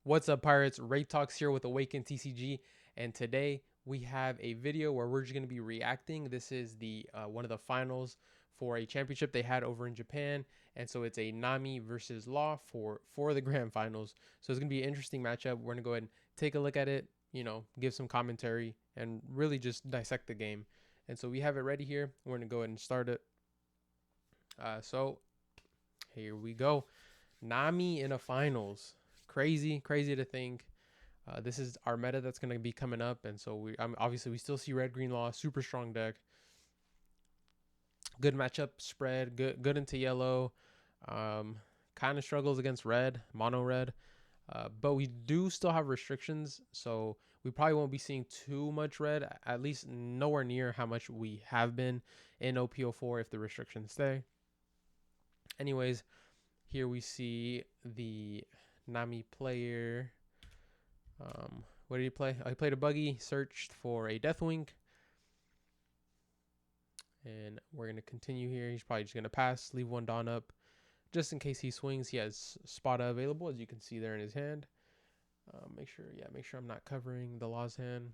What's up, Pirates? Ray Talks here with Awaken TCG, and today we have a video where we're just going to be reacting. This is the one of the finals for a championship they had over in Japan, and so it's a Nami versus Law for the grand finals. So it's going to be an interesting matchup. We're going to go ahead and take a look at it, give some commentary, and really just dissect the game. And so we have it ready here. We're going to go ahead and start it. So here we go. Nami in a finals. Crazy to think. This is our meta that's going to be coming up, and so obviously we still see red green Law, super strong deck, good matchup spread, good into yellow. Kind of struggles against red, mono red, but we do still have restrictions, so we probably won't be seeing too much red, at least nowhere near how much we have been in OP04 if the restrictions stay. Anyways, here we see the Nami player. What did he play? Oh, he played a buggy, searched for a Deathwing. And we're going to continue here. He's probably just going to pass, leave one Dawn up. Just in case he swings, he has Spada available, as you can see there in his hand. Make sure I'm not covering the Law's hand.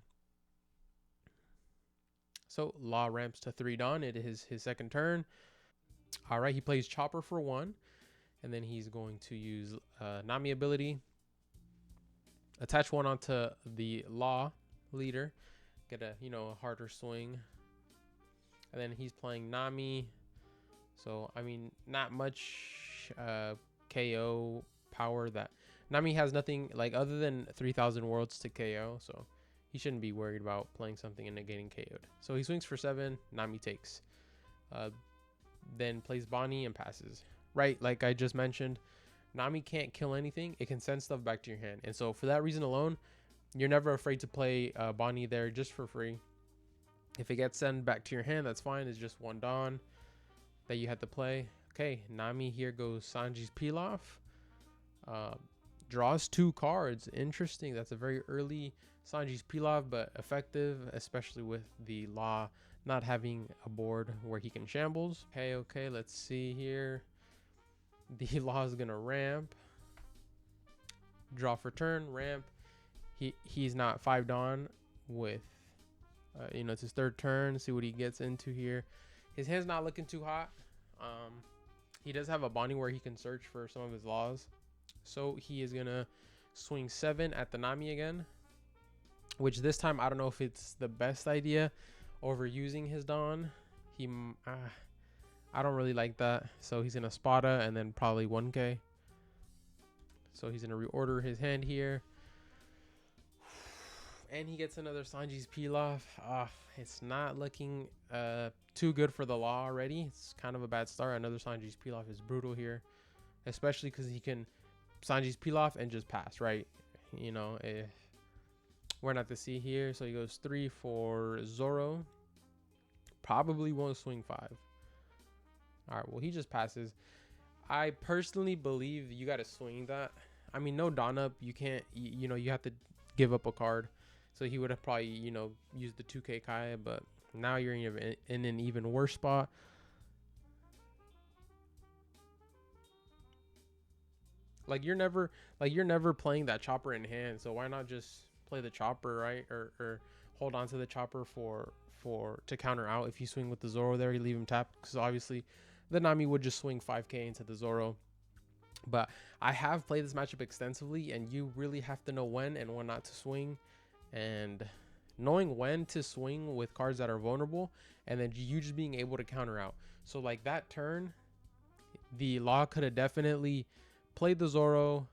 So Law ramps to 3 Dawn. It is his second turn. All right, he plays Chopper for 1. And then he's going to use Nami ability. Attach 1 onto the Law leader. Get a harder swing. And then he's playing Nami. So I mean, not much KO power. That Nami has nothing like other than 3,000 worlds to KO. So he shouldn't be worried about playing something and getting KO'd. So he swings for 7. Nami takes. Then plays Bonnie and passes. Right, like I just mentioned, Nami can't kill anything. It can send stuff back to your hand. And so for that reason alone, you're never afraid to play Bonnie there just for free. If it gets sent back to your hand, that's fine. It's just 1 Dawn that you had to play. Okay, Nami here goes Sanji's Pilaf. Draws 2 cards. Interesting. That's a very early Sanji's Pilaf, but effective, especially with the Law not having a board where he can shambles. Okay, let's see here. The Law is gonna ramp, draw for turn, ramp. He's not 5 Dawn with, it's his 3rd turn. See what he gets into here. His hand's not looking too hot. He does have a Bonnie where he can search for some of his Laws. So he is gonna swing 7 at the Nami again, which this time I don't know if it's the best idea over using his Dawn. I don't really like that. So he's gonna Spada and then probably 1k. So he's gonna reorder his hand here. And he gets another Sanji's Pilaf. It's not looking too good for the Law already. It's kind of a bad start. Another Sanji's Pilaf is brutal here, especially because he can Sanji's Pilaf and just pass, right? We're not to see here. So he goes 3 for Zoro. Probably won't swing 5. All right, well, he just passes. I personally believe you got to swing that. I mean, no Dawn up. You can't, you have to give up a card. So he would have probably, used the 2k Kaya, but now you're in an even worse spot. Like you're never playing that Chopper in hand. So why not just play the Chopper, right? Or hold on to the Chopper to counter out. If you swing with the Zoro there, you leave him tapped, because obviously the Nami would just swing 5k into the Zoro. But I have played this matchup extensively, and you really have to know when and when not to swing. And knowing when to swing with cards that are vulnerable, and then you just being able to counter out. So like that turn, the Law could have definitely played the Zoro,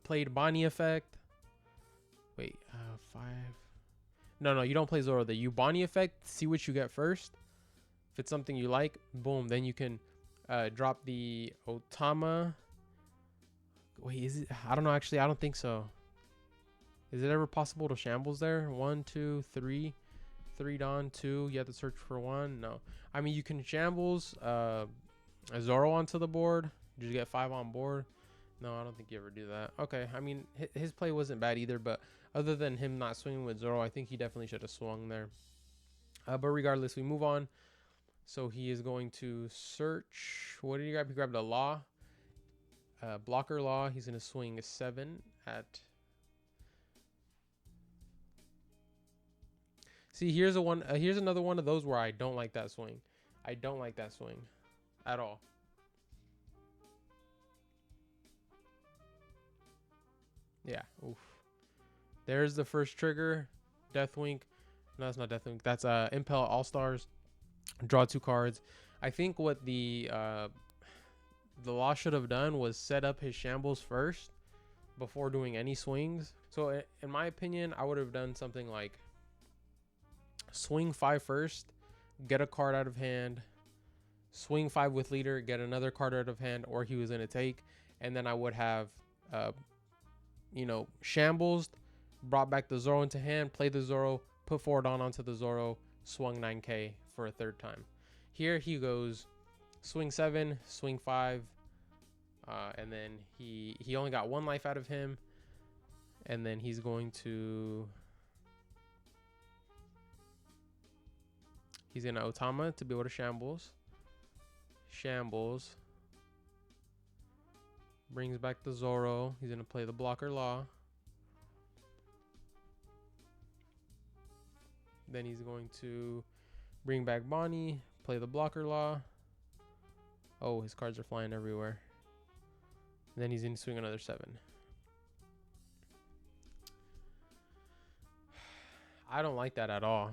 played Bonnie effect. Wait, 5. No, you don't play Zoro. You Bonnie effect, see what you get first. If it's something you like, boom, then you can drop the Otama. Wait, is it? I don't know, actually. I don't think so. Is it ever possible to shambles there? 1, 2, 3. 3 Dawn, 2. You have to search for 1. No. I mean, you can shambles a Zoro onto the board. You just get 5 on board. No, I don't think you ever do that. Okay, I mean, his play wasn't bad either, but other than him not swinging with Zoro, I think he definitely should have swung there. But regardless, we move on. So he is going to search. What did he grab? He grabbed a Law. blocker law. He's gonna swing a 7 at. See, here's a one. Here's another one of those where I don't like that swing. I don't like that swing at all. Yeah. Oof. There's the first trigger. Deathwink. No, that's not Deathwink. That's Impel All Stars. Draw 2 cards. I think what the law should have done was set up his shambles first before doing any swings. So in my opinion, I would have done something like swing 5 first, get a card out of hand, swing 5 with leader, get another card out of hand, or he was going to take, and then I would have shambles, brought back the Zoro into hand, played the Zoro, put forward onto the Zoro, swung 9k for a third time. Here he goes swing 7, swing 5, and then he only got 1 life out of him, and then he's going to Otama to be able to shambles, brings back the Zoro. He's gonna play the blocker law. Then he's going to bring back Bonnie, play the blocker law. Oh, his cards are flying everywhere. And then he's going to swing another 7. I don't like that at all.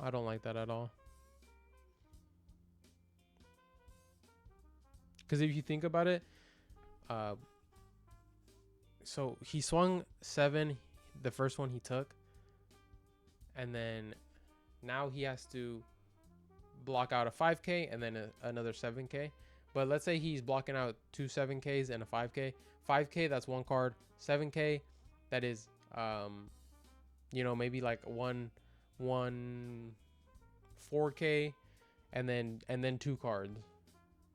I don't like that at all. Because if you think about it, so he swung 7, the first one he took. And then now he has to block out a 5k and then another 7k. But let's say he's blocking out 2 7ks and a 5k. 5k, that's 1 card. 7k, that is maybe like one 4k and then 2 cards.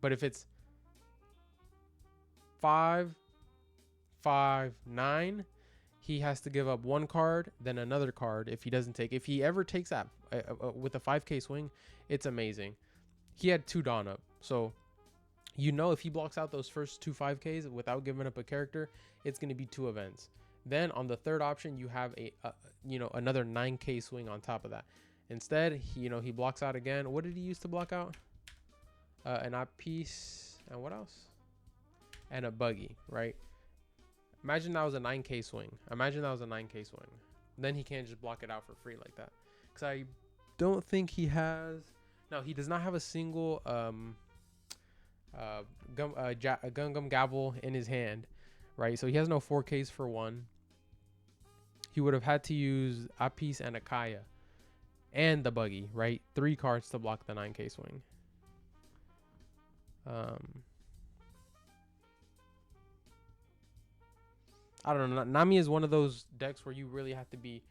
But if it's 5 5 9, he has to give up 1 card, then another card if he doesn't take. If he ever takes that with a 5k swing, it's amazing. He had 2 Dawn up. So, if he blocks out those first 2 5ks without giving up a character, it's going to be 2 events. Then on the third option, you have another 9k swing on top of that. Instead, he blocks out again. What did he use to block out? An eye piece and what else? And a buggy, right? Imagine that was a 9k swing. Then he can't just block it out for free like that. Because I don't think he has... No, he does not have a single Gum Gavel in his hand, right? So he has no 4Ks for 1. He would have had to use a piece and a Kaya. And the buggy, right? 3 cards to block the 9k swing. I don't know. Nami is one of those decks where you really have to be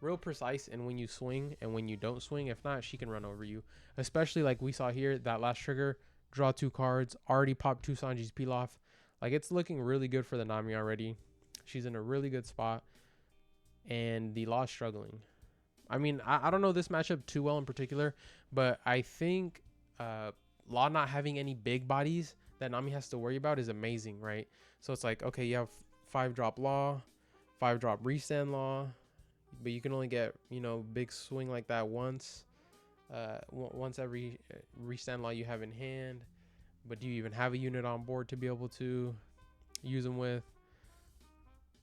real precise in when you swing and when you don't swing. If not, she can run over you. Especially like we saw here, that last trigger, draw 2 cards, already popped 2 Sanji's Pilaf. Like, it's looking really good for the Nami already. She's in a really good spot. And the Law's struggling. I mean, I don't know this matchup too well in particular, but I think Law not having any big bodies that Nami has to worry about is amazing, right? So it's like, okay, you have 5-drop Law, 5-drop restand Law, but you can only get, big swing like that once every restand Law you have in hand. But do you even have a unit on board to be able to use them with?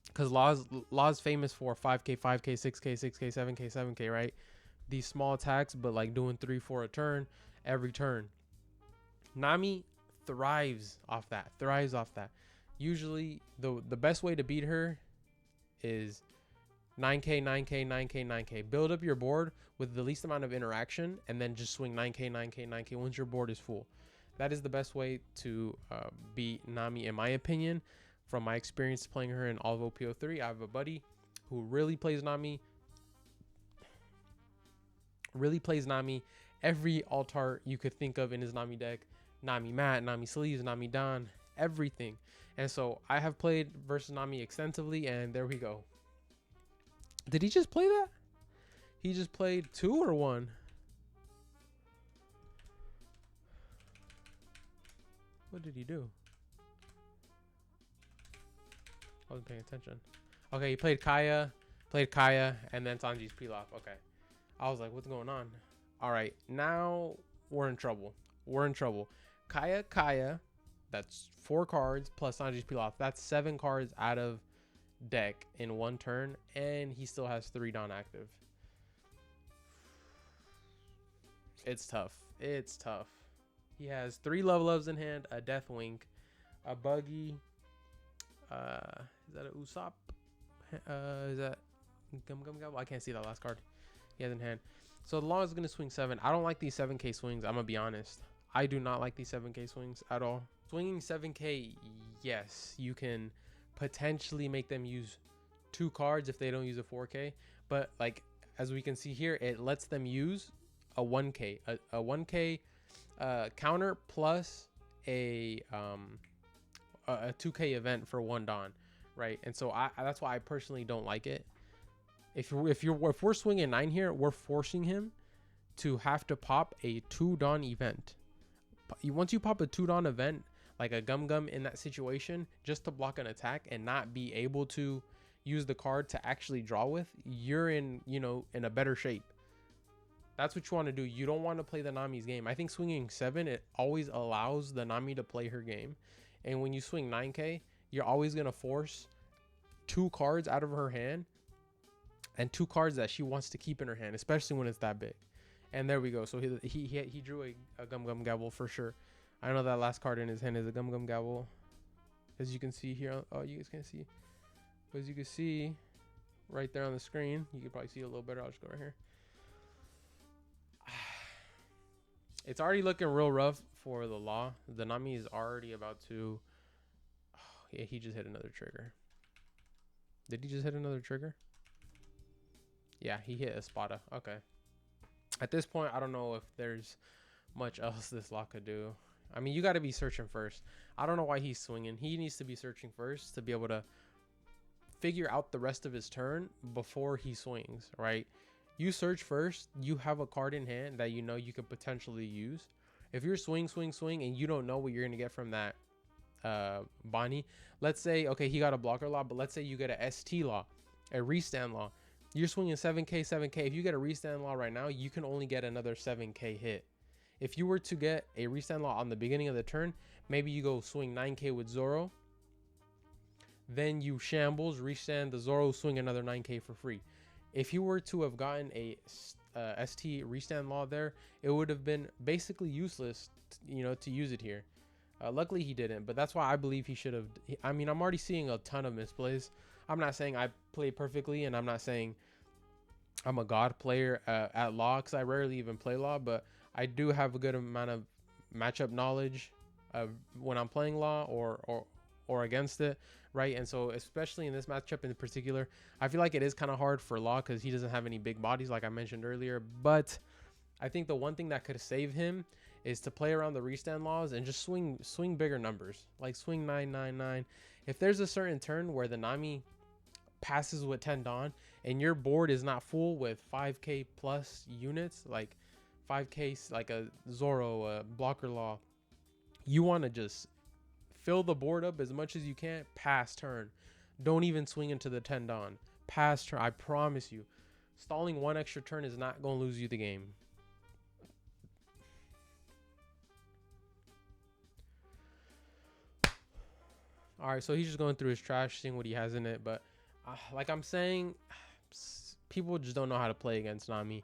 Because Law's famous for 5k, 5k, 6k, 6k, 7k, 7k, right? These small attacks, but like doing 3-4 a turn every turn. Nami thrives off that. Usually the best way to beat her is 9k, 9k, 9k, 9k. Build up your board with the least amount of interaction and then just swing 9k, 9k, 9k once your board is full. That is the best way to beat Nami, in my opinion. From my experience playing her in all of OPO3, I have a buddy who really plays Nami. Every altar you could think of in his Nami deck. Nami Mat, Nami Sleeves, Nami Don, everything. And so I have played versus Nami extensively, and there we go. Did he just play that? He just played 2 or 1? What did he do? I wasn't paying attention. Okay, he played Kaya, and then Sanji's Pilaf. Okay. I was like, what's going on? All right, now we're in trouble. We're in trouble. Kaya, that's 4 cards plus Sanji's Pilaf. That's 7 cards out of deck in one turn, and he still has 3 Dawn active. It's tough. It's tough. He has 3 level ups in hand, a Death Wink, a Buggy. Is that a Usopp? Is that Gum Gum Gum? I can't see that last card he has in hand. So the Law is going to swing 7. I don't like these 7k swings. I'm going to be honest. I do not like these 7k swings at all. Swinging 7k, yes, you can potentially make them use 2 cards if they don't use a 4k. But like, as we can see here, it lets them use a 1k. A 1k counter plus a 2k event for 1 Dawn, right? And so that's why I personally don't like it. If we're swinging 9 here, we're forcing him to have to pop a 2 Dawn event. Once you pop a 2 Dawn event, like a Gum Gum in that situation, just to block an attack and not be able to use the card to actually draw with, you're in, you know, in a better shape. That's what you want to do. You don't want to play the Nami's game. I think swinging 7, it always allows the Nami to play her game. And when you swing 9k, you're always going to force 2 cards out of her hand and 2 cards that she wants to keep in her hand, especially when it's that big. And there we go. So he drew a Gum Gum Gabble for sure. I know that last card in his hand is a Gum Gum Gabble. As you can see here. Oh, you guys can't see. But as you can see right there on the screen, you can probably see it a little better. I'll just go right here. It's already looking real rough for the Law. The Nami is already about to... Oh, yeah, he just hit another trigger. Did he just hit another trigger? Yeah, he hit Espada. Okay. At this point, I don't know if there's much else this Law could do. I mean, you got to be searching first. I don't know why he's swinging. He needs to be searching first to be able to figure out the rest of his turn before he swings, right? You search first, you have a card in hand that you know you could potentially use. If you're swing, and you don't know what you're going to get from that Bonnie, let's say, okay, he got a blocker Law, but let's say you get a ST Law, a restand Law. You're swinging 7k. If you get a restand Law right now, you can only get another 7k hit. If you were to get a restand Law on the beginning of the turn, maybe you go swing 9k with Zoro. Then you shambles, restand the Zoro, swing another 9k for free. If you were to have gotten a ST restand Law there, it would have been basically useless, you know, to use it here. Luckily he didn't, but that's why I believe he should have. I mean, I'm already seeing a ton of misplays. I'm not saying I play perfectly, and I'm not saying I'm a god player at Law, because I rarely even play Law, but I do have a good amount of matchup knowledge when I'm playing Law or against it, right? And so especially in this matchup in particular, I feel like it is kind of hard for Law because he doesn't have any big bodies like I mentioned earlier. But I think the one thing that could save him is to play around the restand Laws and just swing bigger numbers, like swing 999. If there's a certain turn where the Nami passes with 10 Dawn and your board is not full with 5k plus units, like 5k, like a Zoro, a blocker Law, you want to just fill the board up as much as you can. Pass turn. Don't even swing into the 10 Dawn. Pass turn. I promise you, stalling 1 extra turn is not going to lose you the game. All right, so he's just going through his trash, seeing what he has in it. But like I'm saying, people just don't know how to play against Nami.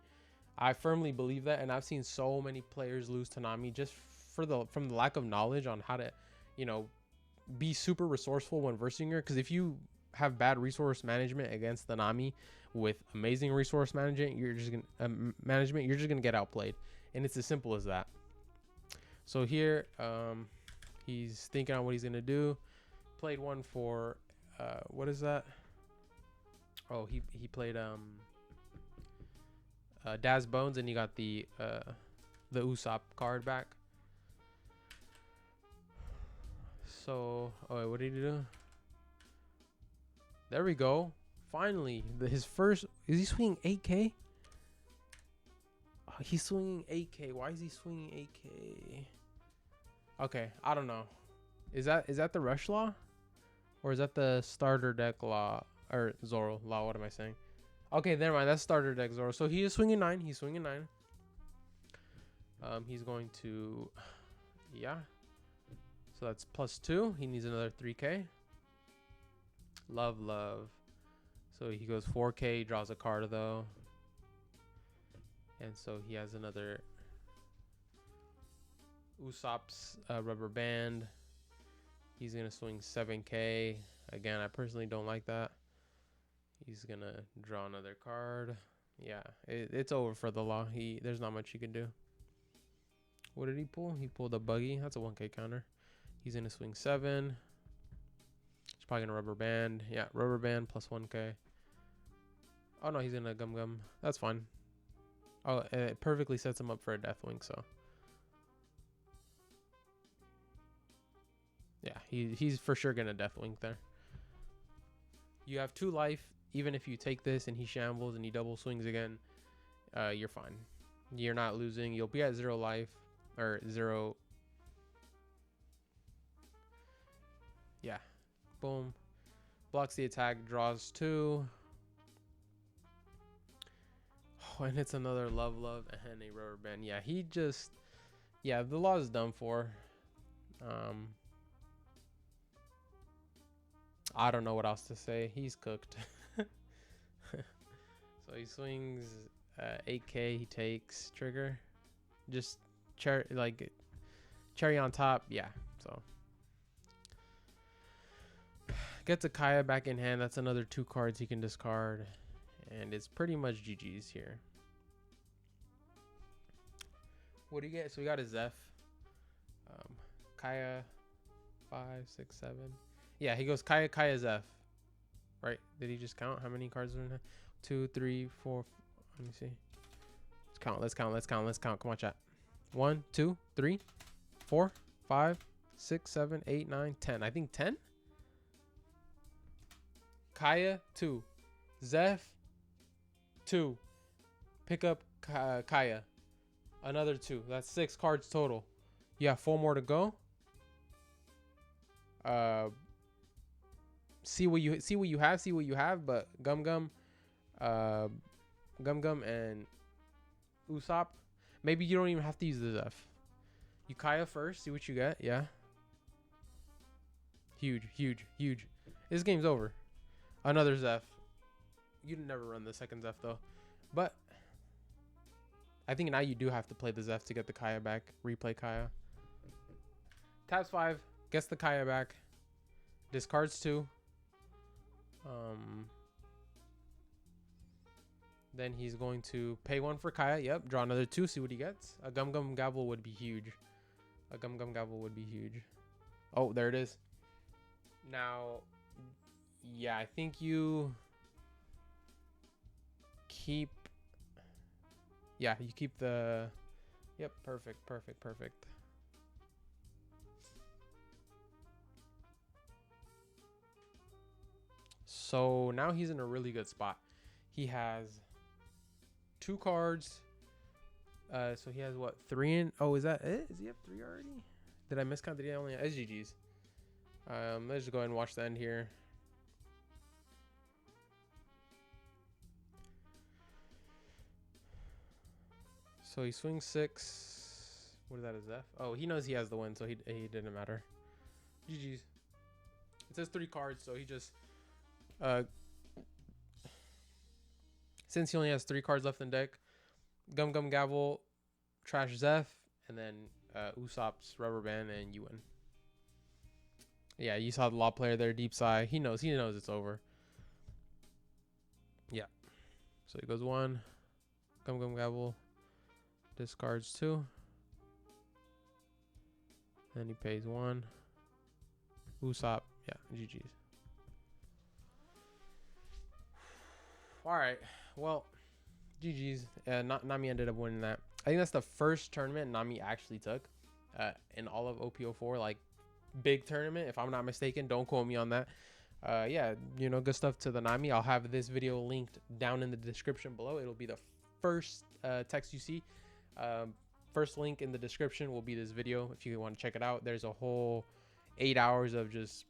I firmly believe that, and I've seen so many players lose to Nami just from the lack of knowledge on how to, you know, be super resourceful when versing her. Because if you have bad resource management against the Nami with amazing resource management, you're just gonna get outplayed, and it's as simple as that. So here, he's thinking on what he's gonna do. Played one for what is that? Oh, he played Daz Bones, and he got the Usopp card back. So, oh wait, what did he do? There we go. Finally, his first. Is he swinging 8k? Oh, he's swinging 8k. Why is he swinging 8k? Okay, I don't know. Is that the rush Law, Or is that the starter deck Law or Zoro? Law, what am I saying? Okay, never mind. That's starter deck Zoro. So he is swinging 9. He's swinging 9. He's going to, yeah. So that's +2. He needs another 3K. Love. So he goes 4K, draws a card though. And so he has another Usopp's rubber band. He's going to swing 7K. Again, I personally don't like that. He's going to draw another card. Yeah, it's over for the Law. There's not much he can do. What did he pull? He pulled a buggy. That's a 1K counter. He's going to swing 7. He's probably going to rubber band. Yeah, rubber band plus 1K. Oh, no, he's going to gum. That's fine. Oh, it perfectly sets him up for a Deathwing, so. Yeah, he's for sure going to Deathwing there. You have 2 life. Even if you take this and he shambles and he double swings again, you're fine. You're not losing. You'll be at 0 life. Or 0. Yeah. Boom. Blocks the attack. Draws 2. Oh, and it's another love and a rubber band. Yeah, he just, yeah, the Law is done for. I don't know what else to say. He's cooked. So he swings 8K. He takes trigger. Just cherry on top. Yeah. So gets a Kaya back in hand. That's another 2 cards he can discard. And it's pretty much GG's here. What do you get? So we got a Zeph. Kaya 5, 6, 7. Yeah, he goes Kaya Zeph. Right? Did he just count? How many cards are in there? 2, 3, 4. Let me see. Let's count. Come on, chat. 1, 2, 3, 4, 5, 6, 7, 8, 9, 10. I think 10. Kaya 2. Zeph 2. Pick up Kaya. Another 2. That's 6 cards total. You have 4 more to go. See what you have. But Gum and Usopp. Maybe you don't even have to use the Zeph. You Kaya first. See what you get. Yeah. Huge. This game's over. Another Zeph. You'd never run the second Zeph though. But I think now you do have to play the Zeph to get the Kaya back. Replay Kaya. Taps 5. Gets the Kaya back. Discards 2. Then he's going to pay 1 for Kaya. Yep. Draw another 2. See what he gets. A Gum Gavel would be huge. Oh, there it is. Now, yeah, I think you keep. Yeah, you keep the. Yep. Perfect. So now he's in a really good spot. He has 2 cards. So he has what, 3 in? Oh, is that it? Is he have 3 already? Did I miscount? Did he only have SGGs? Let's just go ahead and watch the end here. So he swings 6. What is that? Is F? Oh, he knows he has the win, so he didn't matter. GG's. It says 3 cards, so he just since he only has 3 cards left in deck, Gum Gavel, trash Zeph, and then Usopp's rubber band, and you win. Yeah, you saw the Law player there, deep sigh. He knows it's over. Yeah. So he goes 1. Gum Gavel. Discards 2. Then he pays 1. Usopp. Yeah, GG's. Alright. Well, GG's. Nami ended up winning that. I think that's the first tournament Nami actually took in all of OPO4. Like, big tournament, if I'm not mistaken. Don't quote me on that. Yeah, you know, good stuff to the Nami. I'll have this video linked down in the description below. It'll be the first text you see. First link in the description will be this video if you want to check it out. There's a whole 8 hours of just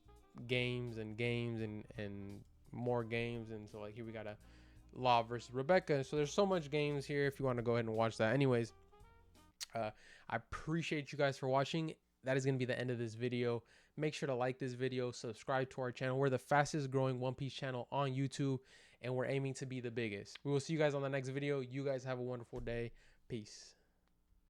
games and games and more games. And so like here we got a Law versus Rebecca. So there's so much games here if you want to go ahead and watch that. Anyways, I appreciate you guys for watching. That is going to be the end of this video. Make sure to like this video, subscribe to our channel. We're the fastest growing One Piece channel on YouTube, and we're aiming to be the biggest. We will see you guys on the next video. You guys have a wonderful day. Peace.